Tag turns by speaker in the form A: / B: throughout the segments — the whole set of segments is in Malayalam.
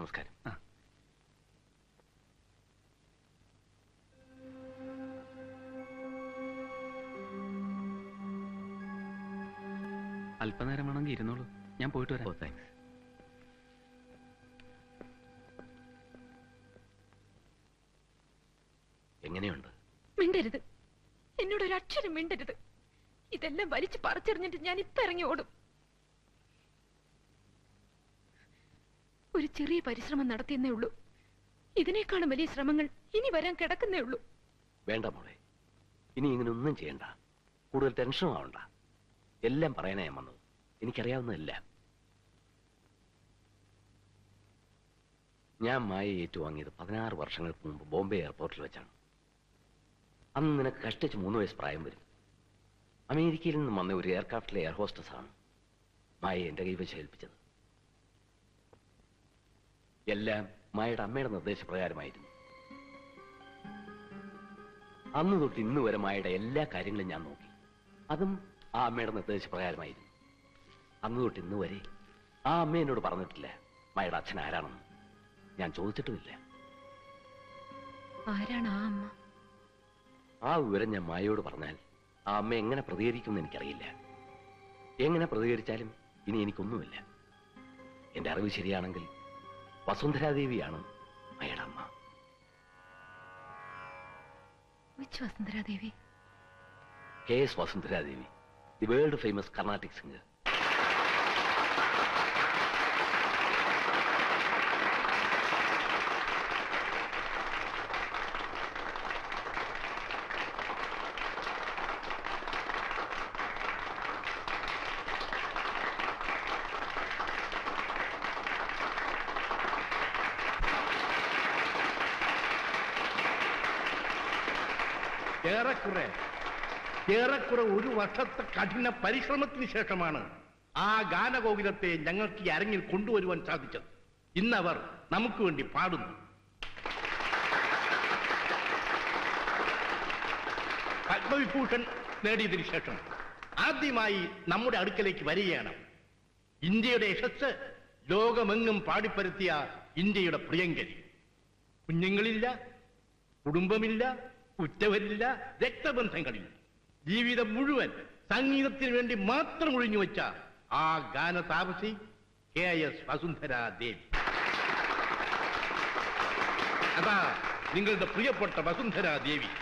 A: നമസ്കാരം.
B: അല്പനേരം വേണമെങ്കിൽ ഇരുന്നോളൂ, ഞാൻ പോയിട്ട് വരാം.
A: താങ്ക്സ്. എങ്ങനെയുണ്ട്?
C: മിണ്ടരുത്, എന്നോട് ഒരു അക്ഷരം മിണ്ടരുത്. ഇതെല്ലാം വലിച്ചു പറിച്ചെറിഞ്ഞിട്ട് ഞാൻ ഇപ്പൊ ഇറങ്ങി ഓടും. ഒരു ചെറിയ പരിശ്രമം നടത്തിയെന്നേ ഉള്ളൂ. ഇതിനേക്കാളും വലിയ ശ്രമങ്ങൾ ഇനി വരാൻ കിടക്കുന്നേ ഉള്ളൂ.
A: വേണ്ട മോളെ, ഇനി ഇങ്ങനെ ഒന്നും ചെയ്യണ്ട. കൂടുതൽ ടെൻഷനും ആവണ്ട. എല്ലാം പറയാനാ ഞാൻ വന്നത്. എനിക്കറിയാവുന്നതല്ല. ഞാൻ മായയെ ഏറ്റുവാങ്ങിയത് 16 വർഷങ്ങൾക്ക് മുമ്പ് ബോംബെ എയർപോർട്ടിൽ വെച്ചാണ്. അന്ന് നിനക്ക് കഷ്ടിച്ച് 3 വയസ്സ് പ്രായം വരും. അമേരിക്കയിൽ നിന്നും വന്ന ഒരു എയർക്രാഫ്റ്റിലെ എയർ ഹോസ്റ്റസ് ആണ് മായയെ എന്റെ കൈവശം ഏൽപ്പിച്ചത്. എല്ലാം മായയുടെ അമ്മയുടെ നിർദ്ദേശപ്രകാരമായിരുന്നു. അന്ന് തൊട്ട് ഇന്ന് വരെ മായയുടെ എല്ലാ കാര്യങ്ങളും ഞാൻ നോക്കി. അതും ആ അമ്മയുടെ നിർദ്ദേശപ്രകാരമായിരുന്നു. അന്ന് തൊട്ട് ഇന്ന് വരെ ആ അമ്മ എന്നോട് പറഞ്ഞിട്ടില്ല മായയുടെ അച്ഛൻ ആരാണെന്ന്. ഞാൻ ചോദിച്ചിട്ടുമില്ല.
C: ആരാണ് ആ അമ്മ?
A: ആ വിവരം ഞാൻ മായയോട് പറഞ്ഞാൽ ആ അമ്മ എങ്ങനെ പ്രതികരിക്കുമെന്ന് എനിക്കറിയില്ല. എങ്ങനെ പ്രതികരിച്ചാലും ഇനി എനിക്കൊന്നുമില്ല. എന്റെ അറിവ് ശരിയാണെങ്കിൽ വസുന്ധരാദേവിയാണ് മായയുടെ അമ്മ.
C: Vasundhara Devi?
A: KS Vasundhara Devi, the world famous Carnatic singer.
D: ഏറെക്കുറെ ഒരു വർഷത്തെ കഠിന പരിശ്രമത്തിന് ശേഷമാണ് ആ ഗാനകോകിലത്തെ ഞങ്ങൾക്ക് ഈ അരങ്ങിൽ കൊണ്ടുവരുവാൻ സാധിച്ചത്. ഇന്നവർ നമുക്ക് വേണ്ടി പാടുന്നു. പത്മവിഭൂഷൺ നേടിയതിനു ശേഷം ആദ്യമായി നമ്മുടെ അടുക്കലേക്ക് വരികയാണ് ഇന്ത്യയുടെ യശസ് ലോകമെങ്ങും പാടിപ്പരത്തിയ ഇന്ത്യയുടെ പ്രിയങ്കരി. കുഞ്ഞുങ്ങളില്ല, കുടുംബമില്ല, ഉറ്റവരില്ല, രക്തബന്ധങ്ങളില്ല. ജീവിതം മുഴുവൻ സംഗീതത്തിന് വേണ്ടി മാത്രം ഒഴിഞ്ഞു വെച്ച ആ ഗാനതാപസി KS വസുന്ധരാദേവി. അതാ നിങ്ങളുടെ പ്രിയപ്പെട്ട വസുന്ധരാദേവി.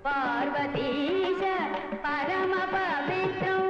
E: पार्वतीश परम पवित्रं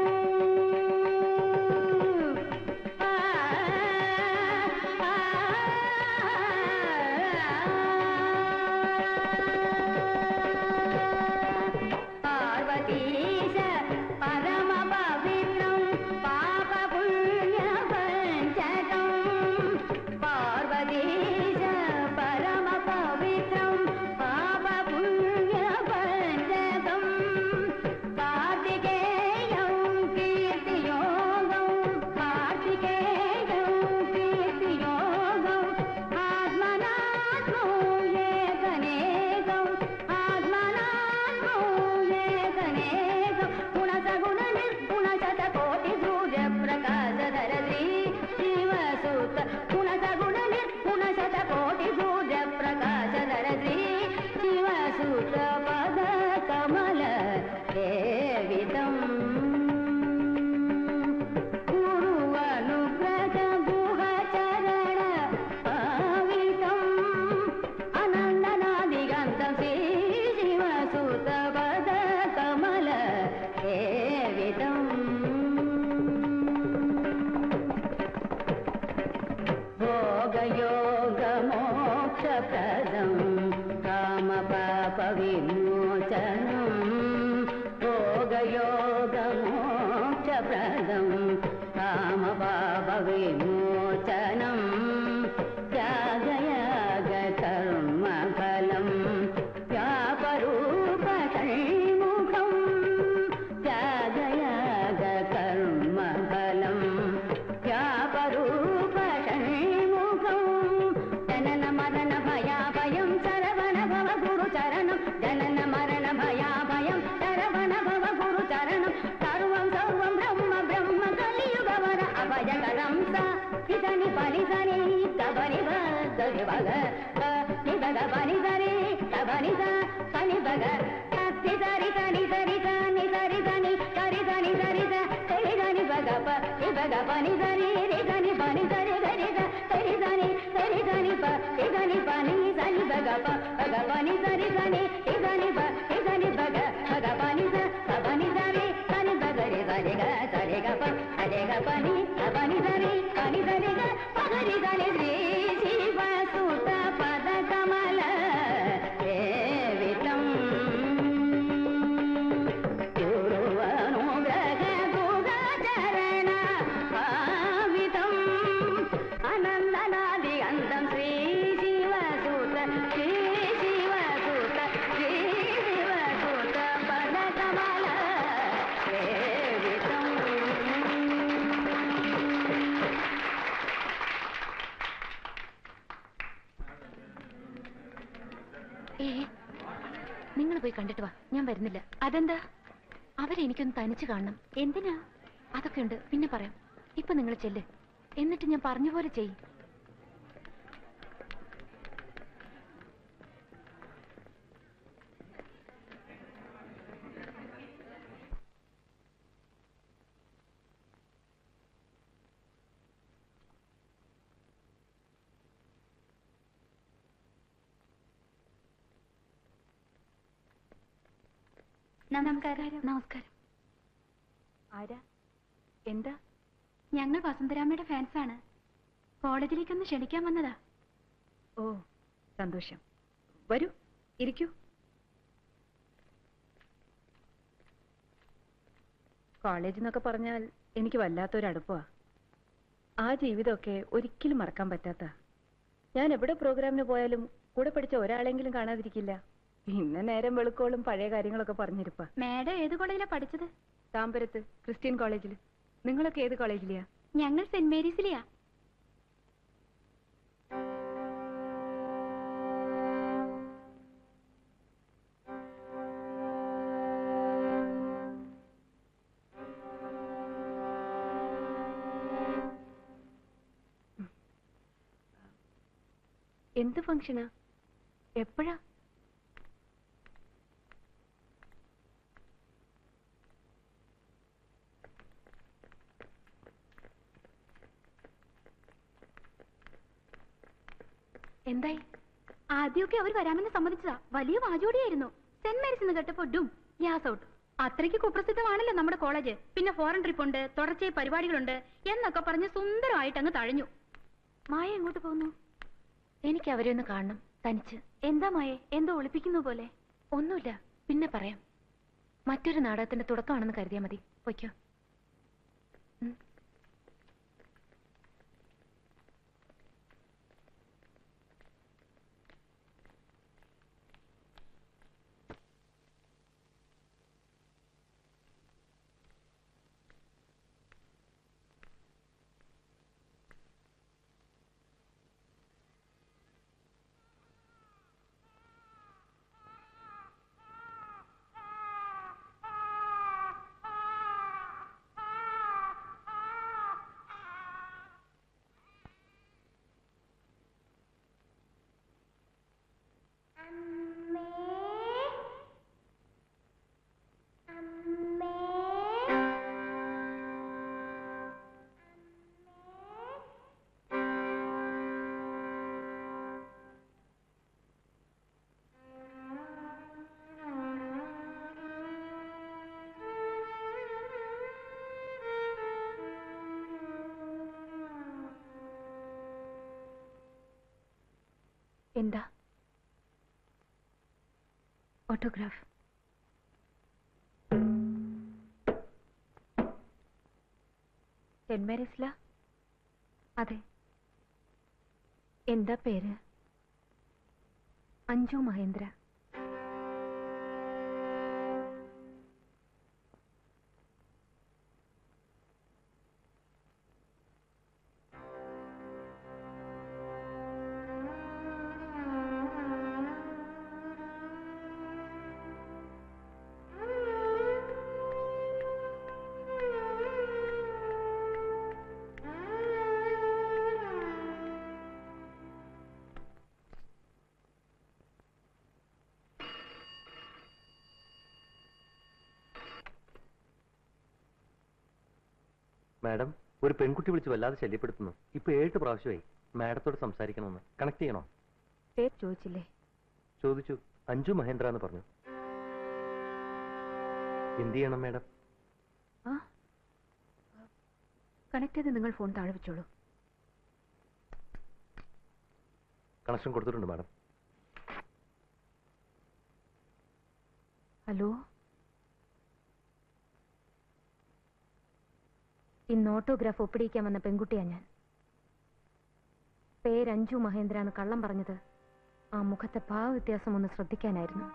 C: നിങ്ങൾ പോയി കണ്ടിട്ട് വാ, ഞാൻ വരുന്നില്ല. അതെന്താ? അവരെനിക്കൊന്ന് തനിച്ച് കാണണം. എന്തിനാ? അതൊക്കെ ഉണ്ട്, പിന്നെ പറയാം. ഇപ്പൊ നിങ്ങൾ ചെല്ല്, എന്നിട്ട് ഞാൻ പറഞ്ഞ പോലെ ചെയ്യും.
E: നമസ്കാരം.
C: നമസ്കാരം.
E: ആരാ? എന്താ? ഞങ്ങൾ വസുന്ധരാമയുടെ ഫാൻസാണ്. കോളേജിലേക്കൊന്ന് ക്ഷണിക്കാൻ വന്നതാ.
C: ഓ, സന്തോഷം. വരൂ, ഇരിക്കൂ. കോളേജ് എന്നൊക്കെ പറഞ്ഞാൽ എനിക്ക് വല്ലാത്തൊരടുപ്പാ. ആ ജീവിതമൊക്കെ ഒരിക്കലും മറക്കാൻ പറ്റാത്ത. ഞാൻ എവിടെ പ്രോഗ്രാമിന് പോയാലും കൂടെ പഠിച്ച ഒരാളെങ്കിലും കാണാതിരിക്കില്ല. പിന്നെ നേരം വെളുക്കോളും പഴയ കാര്യങ്ങളൊക്കെ പറഞ്ഞിരിപ്പാ.
E: മാഡം ഏത് കോളേജിലാ പഠിച്ചത്?
C: താമ്പരത്ത് ക്രിസ്ത്യൻ കോളേജിൽ. നിങ്ങളൊക്കെ ഏത് കോളേജിലെയാ?
E: ഞങ്ങൾ സെന്റ് മേരീസിലെയാ.
C: എന്ത് ഫംഗ്ഷനാ? എപ്പോഴാ?
E: എന്തായി? ആദ്യമൊക്കെ അവർ വരാമെന്ന് സമ്മതിച്ചതാ. വലിയ വാചോടിയായിരുന്നു. സെന്റ് മേരീസ് എന്ന് കേട്ടപ്പോ ഡും ഗ്യാസ് ഔട്ട്. അത്രയ്ക്ക് കുപ്രസിദ്ധമാണല്ലോ നമ്മുടെ കോളേജ്. പിന്നെ ഫോറിൻ ട്രിപ്പ് ഉണ്ട്, തുടർച്ചയായി പരിപാടികളുണ്ട് എന്നൊക്കെ പറഞ്ഞ് സുന്ദരമായിട്ട് അങ്ങ് തഴഞ്ഞു.
C: മായ എങ്ങോട്ട് പോകുന്നു? എനിക്ക് അവരെ ഒന്ന് കാണണം, തനിച്ച്.
E: എന്താ മായേ, എന്തോ ഒളിപ്പിക്കുന്നു പോലെ?
C: ഒന്നുമില്ല, പിന്നെ പറയാം. മറ്റൊരു നാടകത്തിന്റെ തുടക്കമാണെന്ന് കരുതിയാൽ മതി. പൊയ്ക്കോ. എന്താ? ഓട്ടോഗ്രാഫ്. സെന്റ് മേരീസിലാ? അതെ. എന്താ പേര്? അഞ്ജു മഹേന്ദ്ര.
A: മാഡം, ഒരു പെൺകുട്ടി വിളിച്ച് വല്ലാതെ ശല്യപ്പെടുത്തുന്നു. ഇപ്പൊ 7 പ്രാവശ്യമായി. മാഡത്തോട് സംസാരിക്കണമെന്ന്. കണക്ട് ചെയ്യണോ?
C: പേര് ചോദിച്ചില്ലേ?
A: ചോദിച്ചു. അഞ്ജു മഹേന്ദ്ര എന്ന് പറഞ്ഞു. എന്ത് ചെയ്യണം മാഡം?
C: ആ, കണക്ട് ചെയ്ത് നിങ്ങൾ ഫോൺ താഴെ വെച്ചോളൂ.
A: കണക്ഷൻ കൊടുത്തിട്ടുണ്ട് മാഡം.
C: ഹലോ, ഇന്ന് ഓട്ടോഗ്രാഫ് ഒപ്പിടിക്കാൻ വന്ന പെൺകുട്ടിയാ ഞാൻ. പേര് അഞ്ജു മഹേന്ദ്ര എന്ന് കള്ളം പറഞ്ഞത് ആ മുഖത്തെ ഭാവവ്യത്യാസം ഒന്ന് ശ്രദ്ധിക്കാനായിരുന്നു.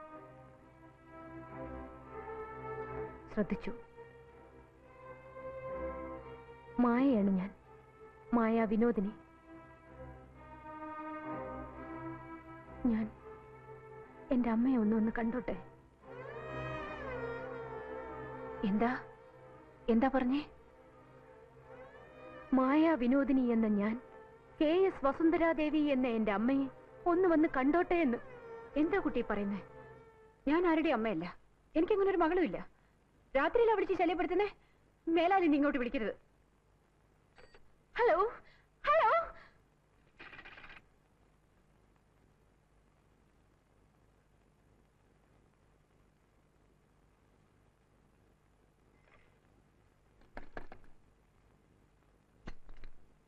C: ശ്രദ്ധിച്ചു. മായയാണ് ഞാൻ, മായ വിനോദിനി. ഞാൻ എന്റെ അമ്മയെ ഒന്ന് കണ്ടോട്ടെ. എന്താ എന്താ പറഞ്ഞേ? മായ വിനോദിനി എന്ന ഞാൻ KS വസുന്ധരാദേവി എന്ന എന്റെ അമ്മയെ ഒന്ന് വന്ന് കണ്ടോട്ടെ എന്ന്. എന്താ കുട്ടി പറയുന്നേ? ഞാൻ ആരുടെ അമ്മയല്ല. എനിക്കങ്ങനെ ഒരു മകളുമില്ല. രാത്രിയിലാ വിളിച്ച് ശല്യപ്പെടുത്തുന്നേ. മേലാൽ ഇനി ഇങ്ങോട്ട് വിളിക്കരുത്. Hello hello.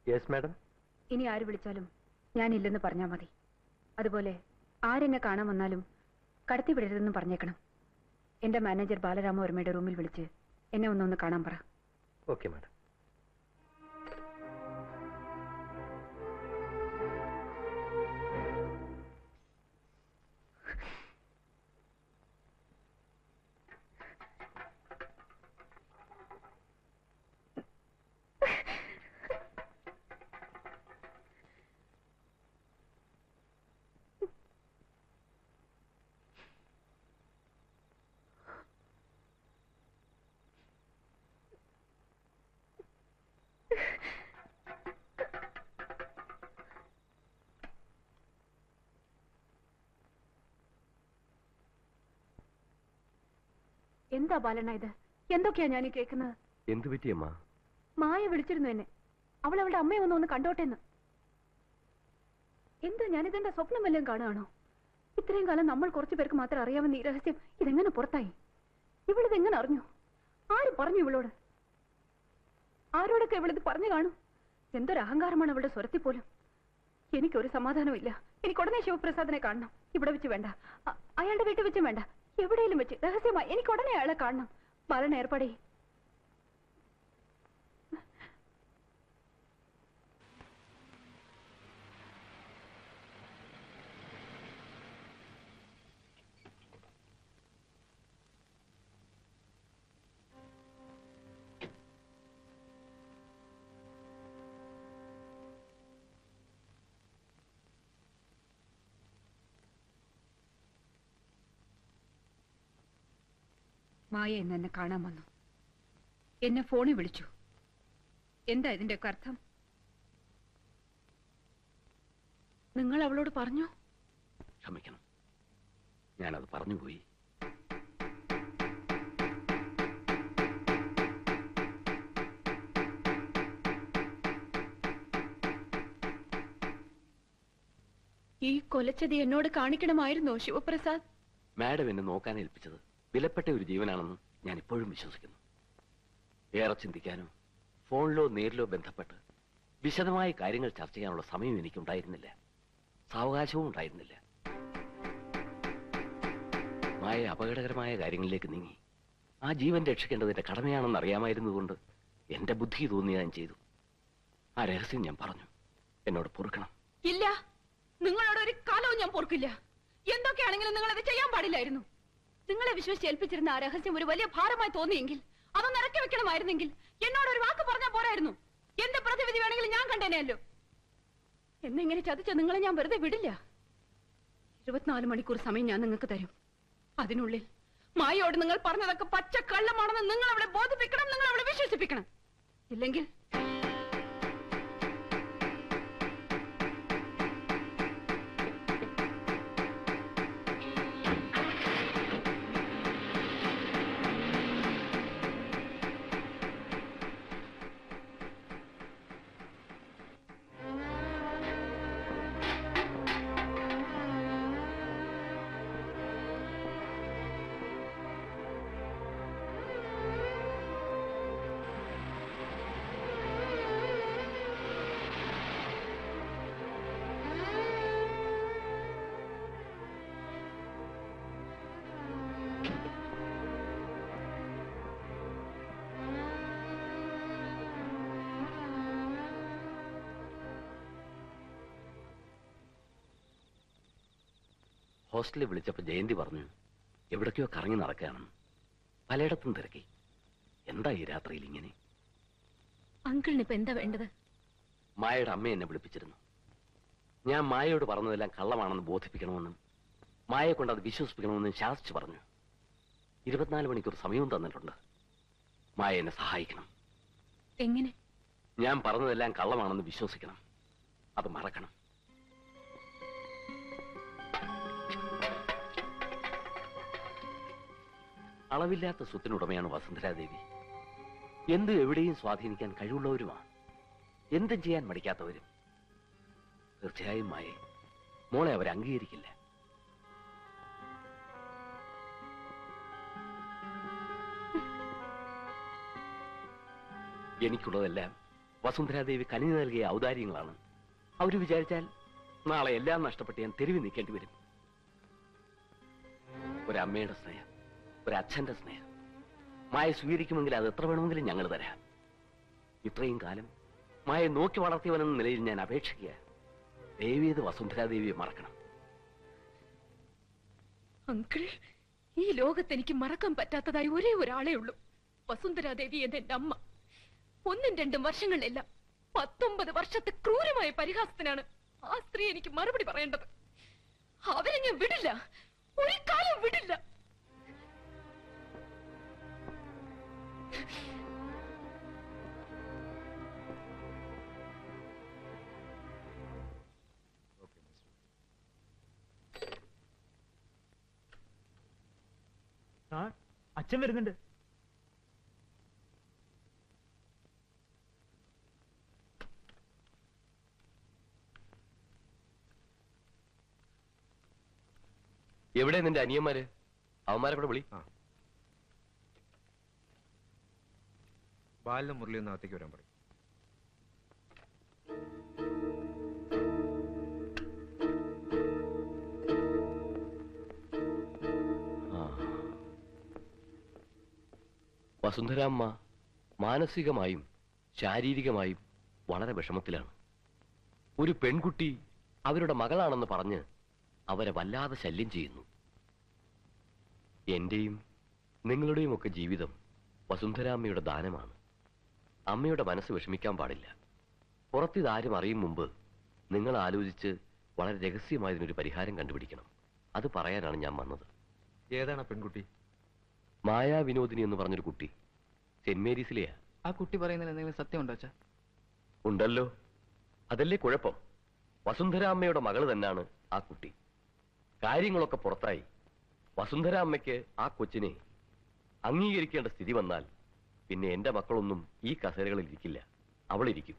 A: Yes madam.
C: ഇനി ആര് വിളിച്ചാലും ഞാനില്ലെന്ന് പറഞ്ഞാൽ മതി. അതുപോലെ ആരെന്നെ കാണാൻ വന്നാലും കടത്തി വിടരുതെന്ന് പറഞ്ഞേക്കണം. എന്റെ മാനേജർ ബാലരാമവർമ്മയുടെ റൂമിൽ വിളിച്ച് എന്നെ ഒന്ന് കാണാൻ പറ.
A: Okay madam.
C: എന്താ ബാലണ്ണ ഇത്? എന്തൊക്കെയാ ഞാൻ കേൾക്കുന്നത്?
A: എന്തു പറ്റിയമ്മ?
C: മായ വിളിച്ചിരുന്നു എന്നെ. അവൾ അവളുടെ അമ്മയെ ഒന്ന് കണ്ടോട്ടെന്ന്. എന്താ ഞാനിതെന്റെ സ്വപ്നം വല്ലതും കാണുകയാണോ? ഇത്രയും കാലം നമ്മൾ കുറച്ചു പേർക്ക് മാത്രം അറിയാവുന്ന ഈ രഹസ്യം ഇതെങ്ങനെ പുറത്തായി? ഇവളിതെങ്ങനെ അറിഞ്ഞു? ആര് പറഞ്ഞു ഇവളോട്? ആരോടൊക്കെ ഇവളിത് പറഞ്ഞു കാണും? എന്തൊരു അഹങ്കാരമാണ് അവളുടെ സ്വരത്തിൽ പോലും. എനിക്കൊരു സമാധാനവും ഇല്ല. എനിക്ക് ഉടനെ ശിവപ്രസാദിനെ കാണണം. ഇവിടെ വെച്ച് വേണ്ട, അയാളുടെ വീട്ടിൽ വെച്ചും വേണ്ട, എവിടെയെങ്കിലും വെച്ച് രഹസ്യമായി എനിക്ക് ഉടനെ അയാളെ കാണണം. ബാലൻ ഏർപ്പാടേ. മായ ഇന്ന് എന്നെ കാണാൻ വന്നു. എന്നെ ഫോണിൽ വിളിച്ചു. എന്താ ഇതിന്റെയൊക്കെ അർത്ഥം? നിങ്ങൾ അവളോട് പറഞ്ഞു?
A: ക്ഷമിക്കണം, ഞാനത് പറഞ്ഞുപോയി.
C: ഈ കൊലച്ചതി എന്നോട് കാണിക്കണമായിരുന്നോ ശിവപ്രസാദ്?
A: മാഡം എന്നെ നോക്കാൻ ഏൽപ്പിച്ചത് വിലപ്പെട്ട ഒരു ജീവനാണെന്ന് ഞാൻ ഇപ്പോഴും വിശ്വസിക്കുന്നു. ഏറെ ചിന്തിക്കാനോ ഫോണിലോ നേരിലോ ബന്ധപ്പെട്ട് വിശദമായ കാര്യങ്ങൾ ചർച്ച ചെയ്യാനുള്ള സമയം എനിക്കുണ്ടായിരുന്നില്ല. സാവകാശവും ഉണ്ടായിരുന്നില്ല. മായ അപകടകരമായ കാര്യങ്ങളിലേക്ക് നീങ്ങി. ആ ജീവൻ രക്ഷിക്കേണ്ടത് എന്റെ കടമയാണെന്ന് അറിയാമായിരുന്നതുകൊണ്ട് എന്റെ ബുദ്ധി തോന്നി ഞാൻ ചെയ്തു. ആ രഹസ്യം ഞാൻ പറഞ്ഞു. എന്നോട് പൊറുക്കണം.
F: ഇല്ല, നിങ്ങളോട് ഒരു കാലവും ഞാൻ പൊറുക്കില്ല. എന്തൊക്കെയാണെങ്കിലും നിങ്ങൾ അത് ചെയ്യാൻ പാടില്ലായിരുന്നു. നിങ്ങളെ വിശ്വസിച്ച് ഏൽപ്പിച്ചിരുന്ന ആ രഹസ്യം ഒരു വലിയ ഭാരമായി തോന്നിയെങ്കിൽ അതൊന്ന് ഇറക്കി വെക്കണമായിരുന്നെങ്കിൽ എന്നോട് ഒരു വാക്ക് പറഞ്ഞാൽ പോരായിരുന്നു. എന്റെ പ്രതിവിധി വേണമെങ്കിൽ ഞാൻ കണ്ടേനെയല്ലോ. എന്നെങ്ങനെ ചതിച്ച നിങ്ങളെ ഞാൻ വെറുതെ വിടില്ല. 24 മണിക്കൂർ സമയം ഞാൻ നിങ്ങൾക്ക് തരും. അതിനുള്ളിൽ മായയോട് നിങ്ങൾ പറഞ്ഞതൊക്കെ പച്ച കള്ളമാണെന്ന് നിങ്ങൾ അവളെ ബോധിപ്പിക്കണം, നിങ്ങൾ അവളെ വിശ്വസിപ്പിക്കണം. ഇല്ലെങ്കിൽ
A: ഹോസ്റ്റലിൽ വിളിച്ചപ്പോൾ ജയന്തി പറഞ്ഞു എവിടേക്കോ കറങ്ങി നടക്കുകയാണെന്ന്. പലയിടത്തും തിരക്കി. എന്താ ഈ രാത്രിയിൽ ഇങ്ങനെ?
F: അങ്കിളിന് ഇപ്പൊ എന്താ വേണ്ടത്?
A: മായയുടെ അമ്മ എന്നെ വിളിപ്പിച്ചിരുന്നു. ഞാൻ മായയോട് പറഞ്ഞതെല്ലാം കള്ളമാണെന്ന് ബോധിപ്പിക്കണമെന്നും മായയെ കൊണ്ട് അത് വിശ്വസിപ്പിക്കണമെന്നും ശാസിച്ചു പറഞ്ഞു. 24 മണിക്കൂർ സമയവും തന്നിട്ടുണ്ട്. മായ എന്നെ സഹായിക്കണം.
F: എങ്ങനെ?
A: ഞാൻ പറഞ്ഞതെല്ലാം കള്ളമാണെന്ന് വിശ്വസിക്കണം. അത് മറക്കണം. അളവില്ലാത്ത സ്വത്തിനുടമയാണ് വസുന്ധരാദേവി. എന്തും എവിടെയും സ്വാധീനിക്കാൻ കഴിവുള്ളവരുമാണ്. എന്തും ചെയ്യാൻ മടിക്കാത്തവരും. തീർച്ചയായും മായ മോളെ അവർ അംഗീകരിക്കില്ല. എനിക്കുള്ളതെല്ലാം വസുന്ധരാദേവി കനിഞ്ഞു നൽകിയ ഔദാര്യങ്ങളാണ്. അവര് വിചാരിച്ചാൽ നാളെ എല്ലാം നഷ്ടപ്പെട്ട് ഞാൻ തെരുവിൽ നിൽക്കേണ്ടി വരും. ഒരമ്മയുടെ സ്നേഹം, ഒരച്ഛന്റെ സ്നേഹം മായ സ്വീകരിക്കുമെങ്കിൽ അത് എത്ര വേണമെങ്കിലും ഞങ്ങൾ തരാം. ഇത്രയും കാലം മായ നോക്കി വളർത്തിയവനെന്ന നിലയിൽ ഞാൻ അപേക്ഷിക്കുക. ദേവിയത് വസുന്ധരാദേവിയെ മറക്കണം.
F: അങ്കിൾ, ഈ ലോകത്ത് എനിക്ക് മറക്കാൻ പറ്റാത്തതായി ഒരേ ഒരാളേ ഉള്ളൂ. വസുന്ധരാദേവി എന്റെ അമ്മ. 1-2 വർഷങ്ങളിലല്ല, 19 വർഷത്തെ ക്രൂരമായ പരിഹാസത്തിനാണ് ആ സ്ത്രീ എനിക്ക് മറുപടി പറയേണ്ടത്. അവരെ ഞാൻ വിടില്ല, ഒരു കാലം വിടില്ല.
G: അച്ഛൻ വരുന്നുണ്ട്.
A: എവിടെ നിന്റെ അനിയന്മാര്? അവന്മാരെ കൂടെ വിളി.
H: ബാലിനും മുരളിയൊന്നും അകത്തേക്ക് വരാൻ പറയും.
A: വസുന്ധരാമ്മ മാനസികമായും ശാരീരികമായും വളരെ വിഷമത്തിലാണ്. ഒരു പെൺകുട്ടി അവരുടെ മകളാണെന്ന് പറഞ്ഞ് അവരെ വല്ലാതെ ശല്യം ചെയ്യുന്നു. എന്റെയും നിങ്ങളുടെയും ഒക്കെ ജീവിതം വസുന്ധരാമ്മയുടെ ദാനമാണ്. അമ്മയുടെ മനസ്സ് വിഷമിക്കാൻ പാടില്ല. പുറത്തിതാരും അറിയും മുമ്പ് നിങ്ങൾ ആലോചിച്ച് വളരെ രഹസ്യമായി ഇതിനൊരു പരിഹാരം കണ്ടുപിടിക്കണം. അത് പറയാനാണ് ഞാൻ വന്നത്.
H: ഏതാണ് പെൺകുട്ടി?
A: മായാ വിനോദിനി എന്ന് പറഞ്ഞൊരു കുട്ടി. സെന്റ് മേരീസിലെയാ.
B: ആ കുട്ടി പറയുന്നതിൽ എന്തെങ്കിലും സത്യമുണ്ടോ അച്ഛാ?
A: ഉണ്ടല്ലോ. അതല്ലേ കുഴപ്പം. വസുന്ധരാമ്മയുടെ മകള് തന്നെയാണ് ആ കുട്ടി. കാര്യങ്ങളൊക്കെ പുറത്തായി വസുന്ധരാമ്മയ്ക്ക് ആ കൊച്ചിനെ അംഗീകരിക്കേണ്ട സ്ഥിതി വന്നാൽ പിന്നെ എന്റെ മക്കളൊന്നും ഈ കസേരകളിൽ ഇരിക്കില്ല. അവളിരിക്കും.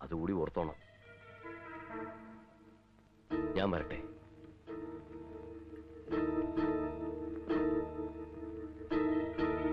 A: അതുകൂടി ഓർത്തോണം. ഞാൻ വരട്ടെ.